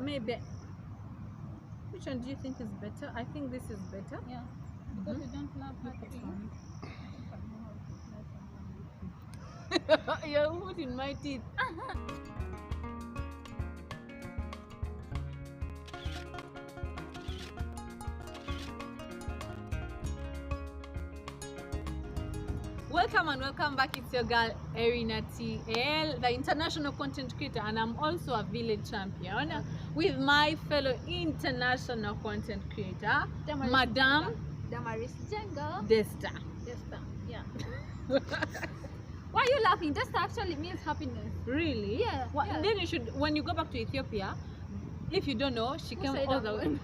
maybe. Which one do you think is better? I think this is better. Yeah. Because you don't love happy. You're putting my teeth. Welcome and welcome back. It's your girl Erina TL, the international content creator, and I'm also a village champion with my fellow international content creator, Madam Damaris Njenga. Desta. Desta, yeah. Why are you laughing? Desta actually means happiness. Really? Yeah, Well, yeah. Then you should, when you go back to Ethiopia, if you don't know, she came said all that the way.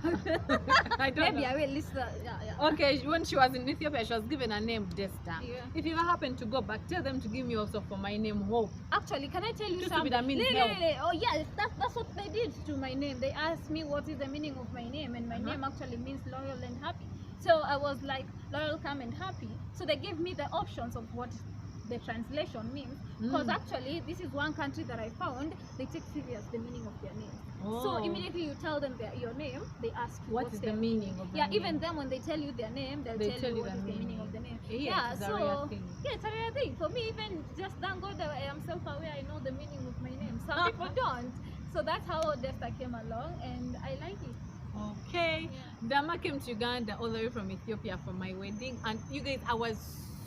I don't Maybe know. I will listen. Yeah. Okay, when she was in Ethiopia, she was given a name, Desta. Yeah. If you ever happen to go back, tell them to give me also for my name, Hope. Actually, can I tell you Just something? with a means Really, help. really. Oh yeah, that's what they did to my name. They asked me what is the meaning of my name, and my name actually means loyal and happy. So I was like, loyal, calm, and happy. So they gave me the options of what the translation means, because actually this is one country that I found they take serious the meaning of their name. So immediately you tell them your name, they ask you What's the meaning of the name? even them when they tell you their name, they'll tell you what is the meaning of the name. Yeah, it's a rare so thing. yeah, it's a rare thing for me. Even just thank God that I am self-aware, I know the meaning of my name. Some people don't. So that's how Desta came along, and I like it. Okay. Dama came to Uganda all the way from Ethiopia for my wedding, and you guys, I was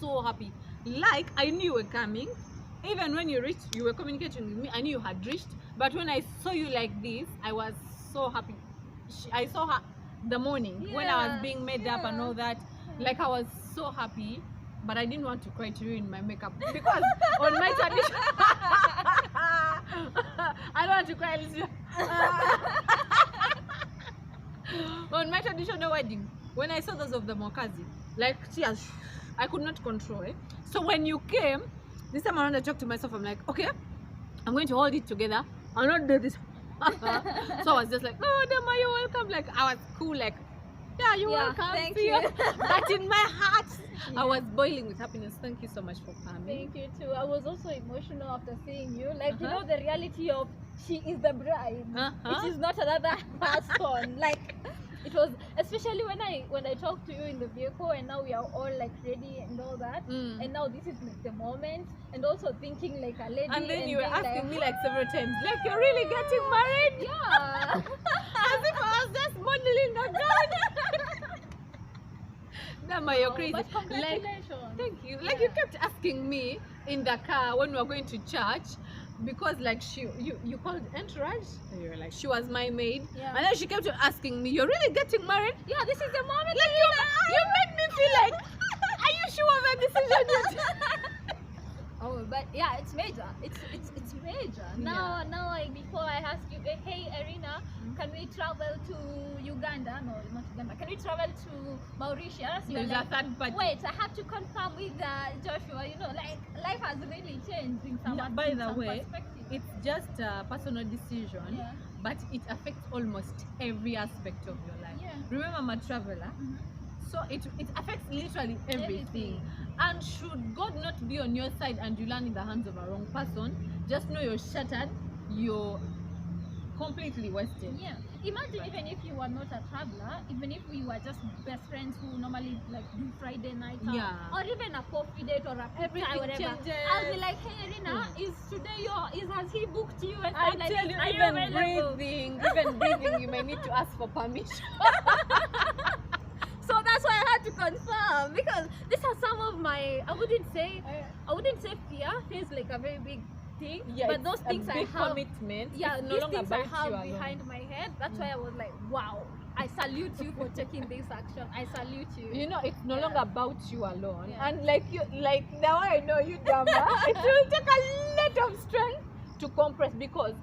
so happy. Like, I knew you were coming. Even when you reached, you were communicating with me. I knew you had reached. But when I saw you like this, I was so happy. I saw her the morning when I was being made up and all that. Like, I was so happy. But I didn't want to cry to ruin my makeup because on my tradition, I don't want to cry. On my traditional wedding, when I saw those of the Mokazi, like tears, I could not control it. So when you came, this time around I talked to myself, I'm like, okay, I'm going to hold it together. I'll not do this. So I was just like, oh, Dama, you're welcome. Like, I was cool, like, yeah, you're welcome. Thank See you. But in my heart, I was boiling with happiness. Thank you so much for coming. Thank you too. I was also emotional after seeing you. Like, you know, the reality of she is the bride. It is not another person. Like, it was, especially when I talked to you in the vehicle, and now we are all like ready and all that. And now this is like the moment, and also thinking like a lady. And then you were being asking me like several times, like, you're really getting married? Yeah. As if I was just modeling a gun. Dama, you're crazy. But congratulations. Like, thank you. Like, you kept asking me in the car when we were going to church, because like you called entourage, and you were like, she was my maid, and then she kept asking me, you're really getting married? Yeah, this is the moment. Like, you made me feel like, are you sure of that decision yet? Oh, but yeah, it's major. It's major. Now like before I ask you, hey Erina, can we travel to Uganda? No, not Uganda. Can we travel to Mauritius? You're There's like, a third party. wait, I have to confirm with Joshua. You know, like life has really changed in some, by in the some way, perspective. it's just a personal decision, but it affects almost every aspect of your life. Remember, I'm a traveler, so it affects literally everything. And should God not be on your side and you land in the hands of a wrong person, just know you're shattered, you're completely wasted. Yeah, imagine even if you were not a traveler, even if we were just best friends who normally like do Friday night out, or even a coffee date or a pizza or whatever, changes. I'll be like, hey Erina, is today has he booked you? And I I'm like, tell you, are even available? breathing, you may need to ask for permission. So that's why I had to confirm, because these are some of my, I wouldn't say fear. Fear is like a very big thing, but those things I have, commitment. yeah, it's no these longer things I about have you alone. behind my head. That's why I was like, wow, I salute you for taking this action. I salute you. You know, it's no longer about you alone. Yeah. And like now I know you, Dama. It will take a lot of strength to compress, because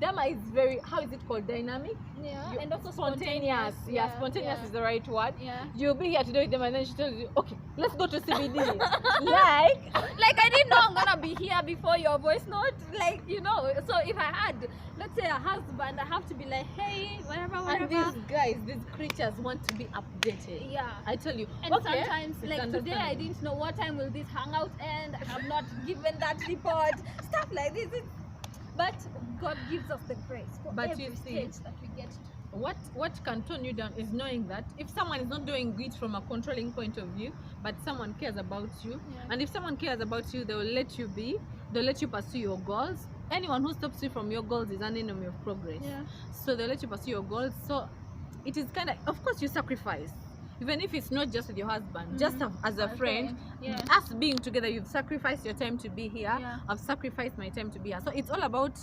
Dama is very, how is it called, dynamic? Yeah, and also spontaneous. Yeah, spontaneous is the right word. Yeah. You'll be here to do with them, and then she tells you, okay, let's go to CBD. like I didn't know I'm gonna be here before your voice note. Like, you know, so if I had, let's say, a husband, I have to be like, hey, whatever. And these creatures want to be updated. Yeah. I tell you. And sometimes, like today, I didn't know what time will this hangout end. I have not given that report. Stuff like this. But God gives us the grace for But every you see, stage that we get to. what can tone you down is knowing that if someone is not doing it from a controlling point of view, but someone cares about you, Yeah. and if someone cares about you, they will let you be, they'll let you pursue your goals. Anyone who stops you from your goals is an enemy of progress. Yeah. So they'll let you pursue your goals. So it is kind of course you sacrifice, even if it's not just with your husband, just as a friend. Yeah. Us being together, you've sacrificed your time to be here. Yeah. I've sacrificed my time to be here. So it's all about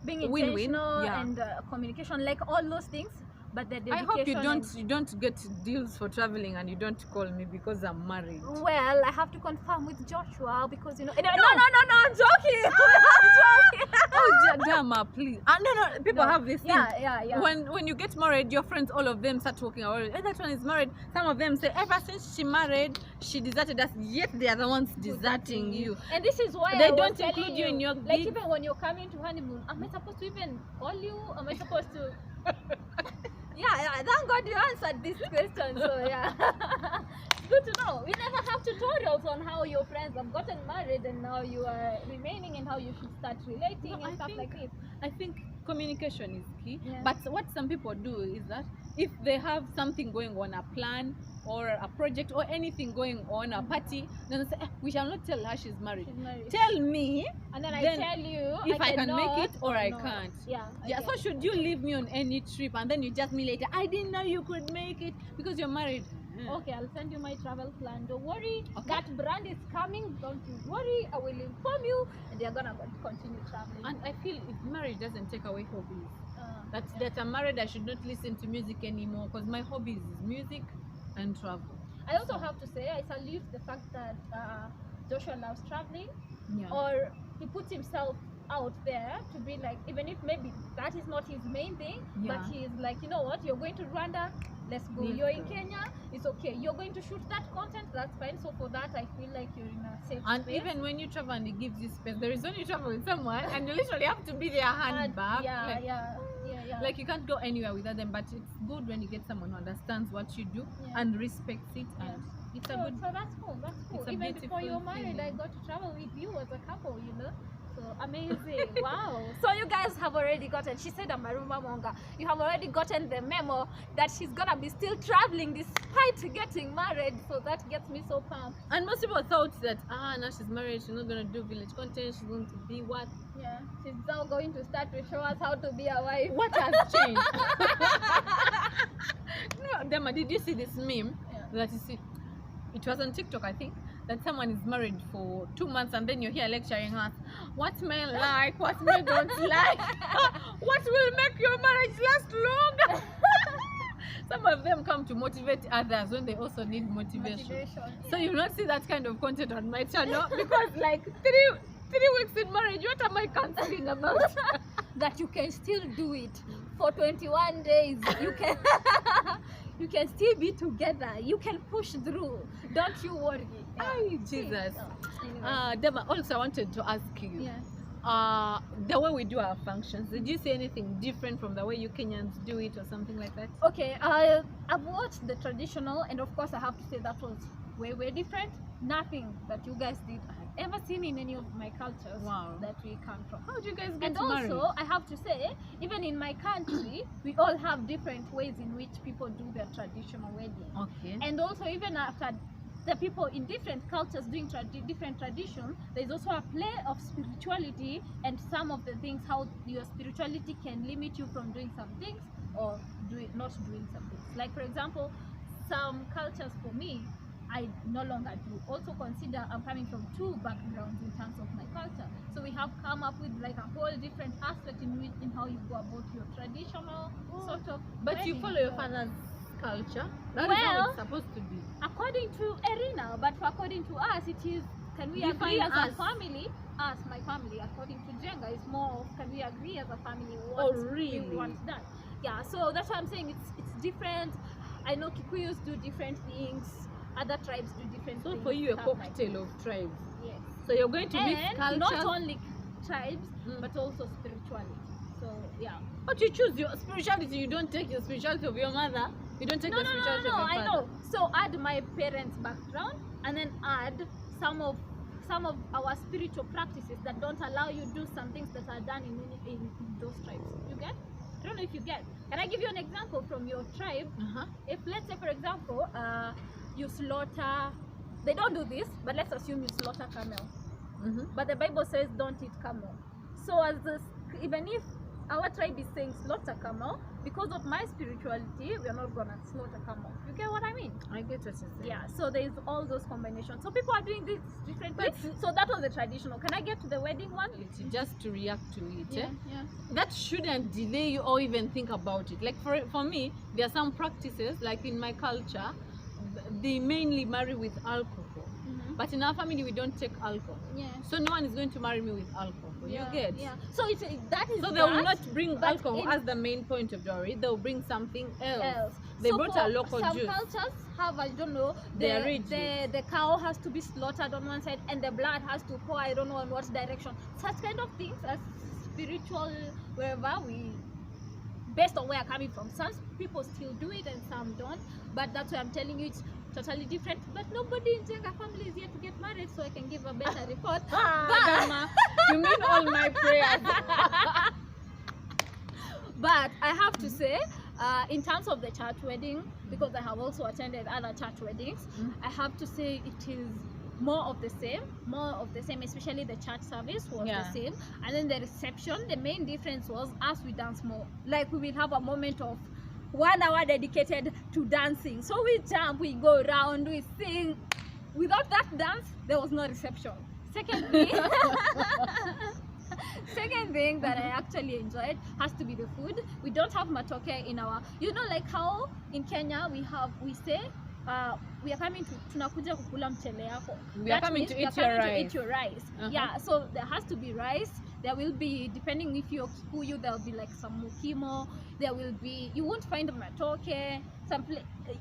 Being win-win. intentional Yeah. and communication, like all those things. But the I dedication. hope you and- don't get deals for traveling and you don't call me because I'm married. Well, I have to confirm with Joshua because no, I'm joking. I'm joking. Oh, Dama, please. No, people No. have this thing. Yeah. When you get married, your friends, all of them start talking about, oh, that one is married. Some of them say, ever since she married, she deserted us. Yet they are the ones deserting you. And this is why They I was don't telling include you in your like gig. even when you're coming to honeymoon, am I supposed to even call you? Am I supposed to? Yeah. Thank God you answered this question. So yeah, it's good to know. We never have tutorials on how your friends have gotten married and now you are remaining and how you should start relating No, and stuff like this. I think communication is key. Yeah. But what some people do is that if they have something going on, a plan or a project or anything going on, a party, then they say, we shall not tell her she's married. She's married. Tell me And then I then tell you if I can cannot make it or I not. can't. Yeah. Yeah, so should you leave me on any trip and then you just me later, I didn't know you could make it because you're married. Okay, I'll send you my travel plan. Don't worry. Okay. That brand is coming. Don't you worry. I will inform you, and they're gonna continue traveling. And I feel if marriage doesn't take away hobbies, that I'm married, I should not listen to music anymore because my hobbies is music and travel. I also have to say I salute the fact that Joshua loves traveling, Yeah. or he puts himself out there to be like, even if maybe that is not his main thing, but Yeah. he is like, you know what, you're going to Rwanda, let's go. Let's You're in go. Kenya, it's okay. You're going to shoot that content, that's fine. So for that, I feel like you're in a safe And space. even when you travel and it gives you space, there is when you travel with someone and you literally have to be their hand back. Yeah. Like you can't go anywhere without them, but it's good when you get someone who understands what you do Yeah. and respects it, and it's a good. So that's cool. That's cool. it's a Even before you're beautiful married, I feeling. got to travel with you as a couple, you know. So amazing. Wow. So you guys have already gotten, she said, Amaruma Monga, you have already gotten the memo that she's gonna be still traveling despite getting married. So that gets me so pumped. And most people thought that now she's married, she's not gonna do village content, she's going to be what? Yeah. She's now going to start to show us how to be a wife. What has changed? No, Dema, did you see this meme Yeah. that you see? It was on TikTok, I think, that someone is married for 2 months and then you're here lecturing us what men like, what men don't like, what will make your marriage last long. Some of them come to motivate others when they also need motivation. So you will not see that kind of content on my channel because like three weeks in marriage, what am I cancelling about? That you can still do it for 21 days. You can you can still be together. You can push through. Don't you worry. Ay, Jesus. Anyway. Dema, also I wanted to ask you, Yeah. the way we do our functions, did you see anything different from the way you Kenyans do it or something like that? Okay, I've watched the traditional, and of course I have to say that was way different. Nothing that you guys did I have ever seen in any of my cultures. Wow. That we come from. How do you guys get And married? also, I have to say, even in my country, we all have different ways in which people do their traditional wedding. Okay. And also, even after the people in different cultures doing different traditions, there's also a play of spirituality and some of the things, how your spirituality can limit you from doing some things or not doing some things. Like, for example, some cultures for me, I no longer do. Also consider I'm coming from two backgrounds in terms of my culture. So we have come up with like a whole different aspect in how you go about your traditional sort of But you wedding. follow your So, father's culture? That is how Well, it's supposed to be. according to Erina, but according to us, it is, can we Define agree as us. a family? Us, my family, according to Njenga, is more of, can we agree as a family Oh, what really? we want done? Yeah, so that's why I'm saying it's different. I know Kikuyus do different things, other tribes do different So things. for you, a stuff like cocktail of tribes. that. Yes. So you're going to mix And cultures. not only tribes, Mm. but also spirituality. So yeah. But you choose your spirituality. You don't take your spirituality of your mother. You don't take No, the spirituality of your I father. know. So add my parents' background and then add some of some of our spiritual practices that don't allow you to do some things that are done in those tribes. You get? I don't know if you get. Can I give you an example from your tribe? If, let's say, for example, you slaughter, they don't do this, but let's assume you slaughter camel. But the Bible says don't eat camel. So as this, even if our tribe is saying slaughter camel, because of my spirituality, we are not gonna slaughter camel. You get what I mean? I get what you're saying. Yeah, so there's all those combinations. So people are doing this differently. So that was the traditional. Can I get to the wedding one? Just to react to it. Yeah. That shouldn't delay you or even think about it. Like for me, there are some practices, like in my culture, they mainly marry with alcohol. But in our family, we don't take alcohol. Yeah. So no one is going to marry me with alcohol. Yeah. You get? Yeah. So it's that is. So they will not bring alcohol as the main point of dowry. They'll bring something else. They so brought a local some juice. cultures have, I don't know, the cow has to be slaughtered on one side and the blood has to pour, I don't know in what direction. Such kind of things as spiritual, wherever we, based on where I'm coming from. Some people still do it and some don't. But that's why I'm telling you it's totally different. But nobody in Njenga family is yet to get married, so I can give a better report. Dama, you mean all my prayers. But I have to say, in terms of the church wedding, because I have also attended other church weddings, I have to say it is more of the same, especially the church service was the same. And then the reception, the main difference was us, we dance more. Like we will have a moment of 1 hour dedicated to dancing. So we jump, we go around, we sing. Without that dance, there was no reception. Second thing that I actually enjoyed has to be the food. We don't have matoke in our, you know, like how in Kenya we say we are coming to tunakuja kukula mchele yako. We are coming to eat your rice. Yeah, so there has to be rice. There will be, depending if you're Kikuyu, there will be like some mukimo. There will be, you won't find matoke.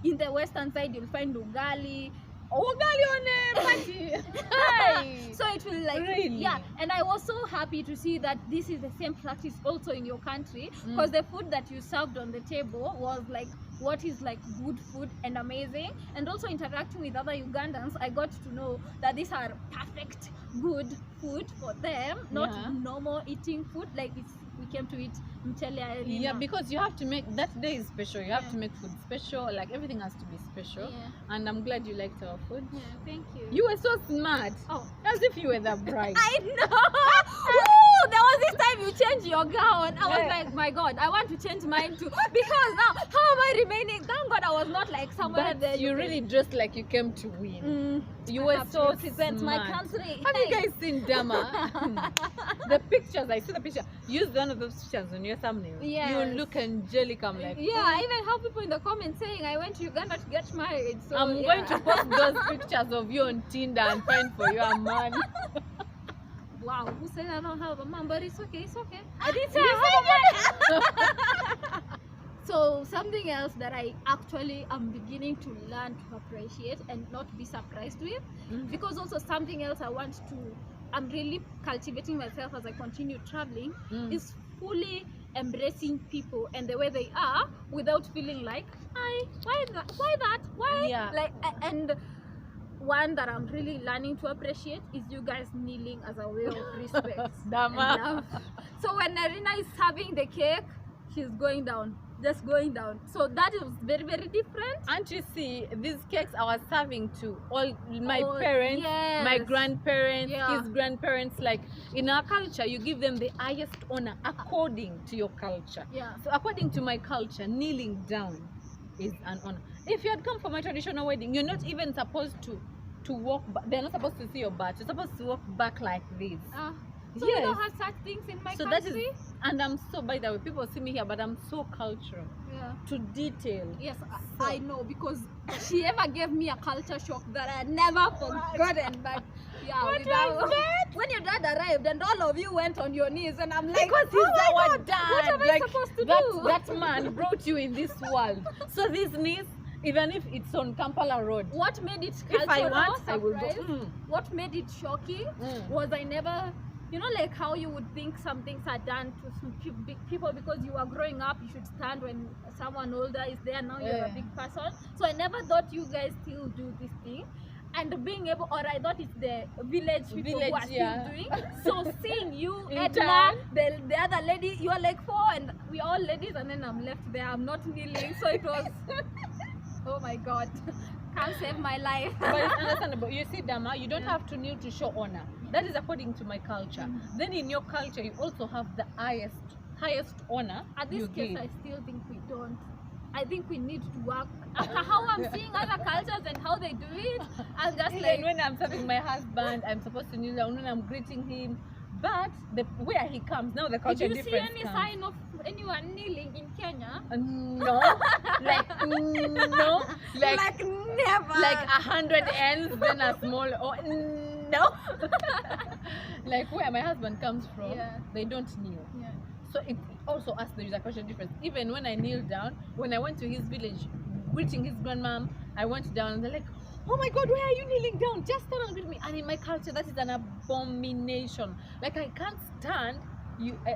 In the western side, you'll find ugali. Ugali on a party. So it will like, really? And I was so happy to see that this is the same practice also in your country, because the food that you served on the table was like what is like good food and amazing. And also interacting with other Ugandans, I got to know that these are perfect good food for them, not normal eating food like we came to eat mchele. Yeah, because you have to make that day is special. You have to make food special. Like everything has to be special. And I'm glad you liked our food. Yeah, thank you. You were so smart. Oh, as if you were the bride. I know. Woo, there was this time you changed your gown. I was like, my God, I want to change mine too. Because now, how am I remaining? Thank God I was not like somewhere there. You really dressed like you came to win. You were so represent smart. my country. Have you guys seen Dama? The pictures, I see the picture. Use one of those pictures on your thumbnail. Yes. You look angelic. I'm like, I even have people in the comments saying I went to Uganda to get married. So I'm going to post those pictures of you on Tinder and find for you a man. Wow, who said I don't have a man? But it's okay, it's okay. I didn't say I have a man. So something else that I actually am beginning to learn to appreciate and not be surprised with, because also something else I'm really cultivating myself as I continue traveling, is fully embracing people and the way they are without feeling like, why that? Like, and one that I'm really learning to appreciate is you guys kneeling as a way of respect. Dama. So when Narina is having the cake, she's going down. Just going down. So that is very, very different. And you see, these cakes I was serving to all my parents, my grandparents, his grandparents. Like in our culture, you give them the highest honor according to your culture. So according to my culture, kneeling down is an honor. If you had come for my traditional wedding, you're not even supposed to walk back. They're not supposed to see your butt. You're supposed to walk back like this. So we don't have such things in my country. That is, and I'm so, by the way, people see me here, but I'm so cultural. To detail. Yes, I know, because she ever gave me a culture shock that I never forgotten. But when your dad arrived and all of you went on your knees, and I'm like, because he's our dad. What am I supposed to do? That man brought you in this world. So these knees, even if it's on Kampala Road. What made it cultural? If I want, I will go. What made it shocking was I never. You know, like how you would think some things are done to some big people because you are growing up, you should stand when someone older is there. Now you're a big person. So I never thought you guys still do this thing. and being able, or I thought it's the village people who are yeah. still doing. So seeing you, In Edna, turn. the other lady, you are like 4 and we are all ladies, and then I'm left there. I'm not kneeling, so it was. Oh my God, can't save my life. But it's understandable. You see, Dama, you don't have to kneel to show honor. That is according to my culture. Then in your culture, you also have the highest honor. At this you case, give. I still think we don't. I think we need to work. After how I'm seeing other cultures and how they do it, I'm just Even like, when I'm serving my husband, I'm supposed to kneel down when I'm greeting him. But where he comes, now the culture did you see difference any comes. sign of anyone kneeling in Kenya? No, no, Like never. like 100 ends, then a small. Oh no, like where my husband comes from, Yeah. they don't kneel. Yeah. So it also us there is a cultural difference. Even when I kneel down, when I went to his village, greeting his grandmom, I went down and they're like, "Oh my God, why are you kneeling down? Just stand and greet me." And in my culture, that is an abomination. Like I can't stand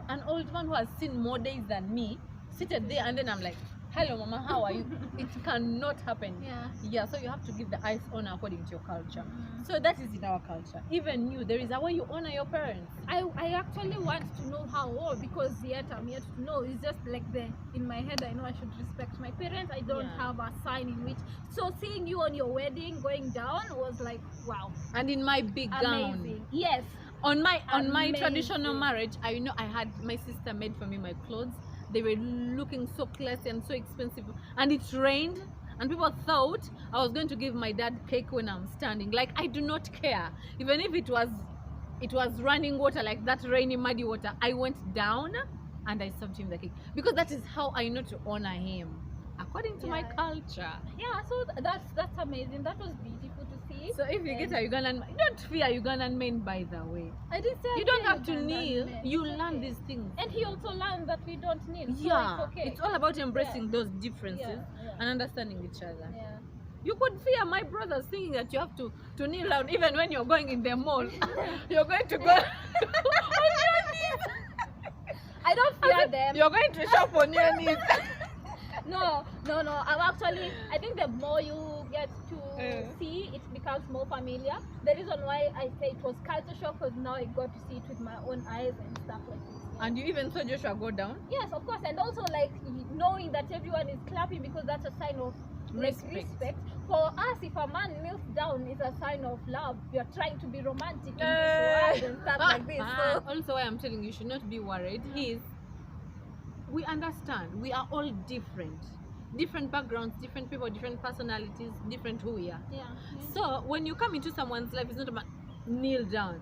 an old man who has seen more days than me, seated there, and then I'm like, "Hello, Mama, how are you?" It cannot happen. Yeah. So you have to give the highest honor according to your culture. So that is in our culture. Even you, there is a way you honor your parents. I actually want to know how old, because yet I'm yet to know. It's just like in my head I know I should respect my parents. I don't Yeah. have a sign in which. So seeing you on your wedding going down was like, wow, And in my big gown. amazing. Yes. On my Amazing. traditional marriage, I had my sister made for me my clothes. They were looking so classy and so expensive, and it rained, and people thought I was going to give my dad cake when I'm standing. Like I do not care, even if it was running water, like that rainy muddy water. I went down and I served him the cake, because that is how I know to honor him according to my Yeah. culture. Yeah. So that's amazing. That was beautiful to see. So if you get a Ugandan, don't fear Ugandan men, by the way. I didn't say I You don't fear have to Ugandan kneel. men. You It's learn okay. these things. And he also learned that we don't kneel. So Yeah, it's okay. it's all about embracing those differences Yeah. and understanding each other. Yeah. You could fear my brothers thinking that you have to kneel down even when you're going in the mall. You're going to go on your knees. I don't fear them. You're going to shop on your knees. No. I think the more you get to see, it becomes more familiar. The reason why I say it was culture shock was now I got to see it with my own eyes and stuff like this. And you even saw Joshua go down. Yes, of course, and also like knowing that everyone is clapping, because that's a sign of like, respect. For us, if a man kneels down, it's a sign of love. We are trying to be romantic in this world and stuff like this. So Also, why I'm telling you, you should not be worried. We understand. We are all different backgrounds, different people, different personalities, different who we are. yeah. So when you come into someone's life, it's not about kneel down.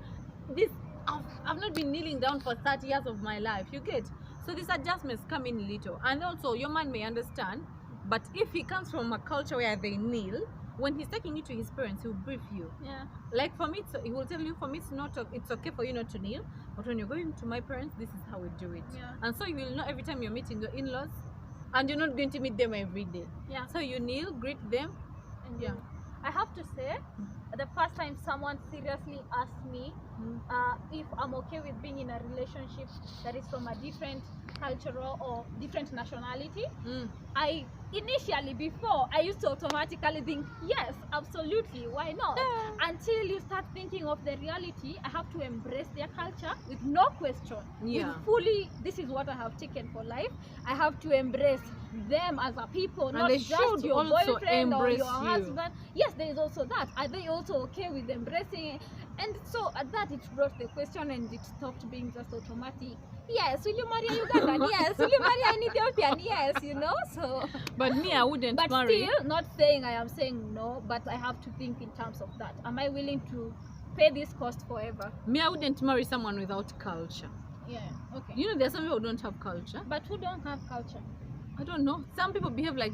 I've not been kneeling down for 30 years of my life. You get? So these adjustments come in little, and also your man may understand. But if he comes from a culture where they kneel, when he's taking you to his parents, he'll brief you. Yeah. Like for me, he will tell you, for me, it's okay for you not to kneel, but when you're going to my parents, this is how we do it. Yeah. And so you will know every time you're meeting your in-laws, and you're not going to meet them every day. Yeah. So you kneel, greet them. And Yeah. I have to say, the first time someone seriously asked me if I'm okay with being in a relationship that is from a different cultural or different nationality, I initially, before, I used to automatically think, yes, absolutely, why not? Until you start thinking of the reality, I have to embrace their culture with no question. Yeah. With fully, this is what I have taken for life. I have to embrace them as a people, And not they just should your also boyfriend or embrace your you. husband. Yes, there is also that. Are they also okay with embracing it? And so at that, it brought the question, and it stopped being just automatic. Yes, will you marry a Ugandan? Yes. Will you marry an Ethiopian? Yes, you know. So, But me, I wouldn't but marry. still, not saying I am saying no, but I have to think in terms of that. Am I willing to pay this cost forever? Me, I wouldn't marry someone without culture. Yeah. Okay. You know, there's some people who don't have culture. But who don't have culture? I don't know. Some people behave like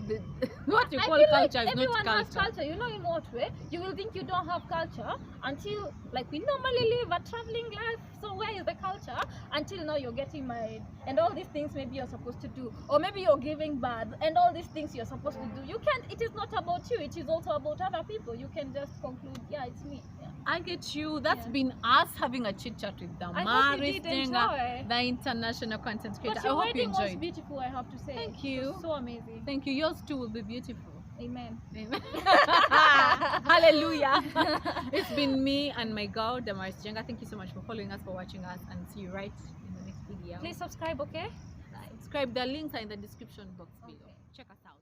what you I call feel like culture is everyone not has culture. culture. You know, in what way? You will think you don't have culture until, like, we normally live a traveling life. So where is the culture? Until now you're getting married, and all these things maybe you're supposed to do, or maybe you're giving birth, and all these things you're supposed to do. You can't. It is not about you. It is also about other people. You can just conclude, yeah, it's me. Yeah. I get you. That's Yeah. been us having a chit chat with I hope Damaris you did Njenga, enjoy. the international content creator. But I your hope you wedding was enjoyed. beautiful, I have to say. Thank It you. was so amazing. Thank you. Yours too will be beautiful. Amen. Amen. Hallelujah. It's been me and my girl, Damaris Njenga. Thank you so much for following us, for watching us, and see you right in the next video. Please subscribe, okay? Subscribe. The links are in the description box below. Okay. Check us out.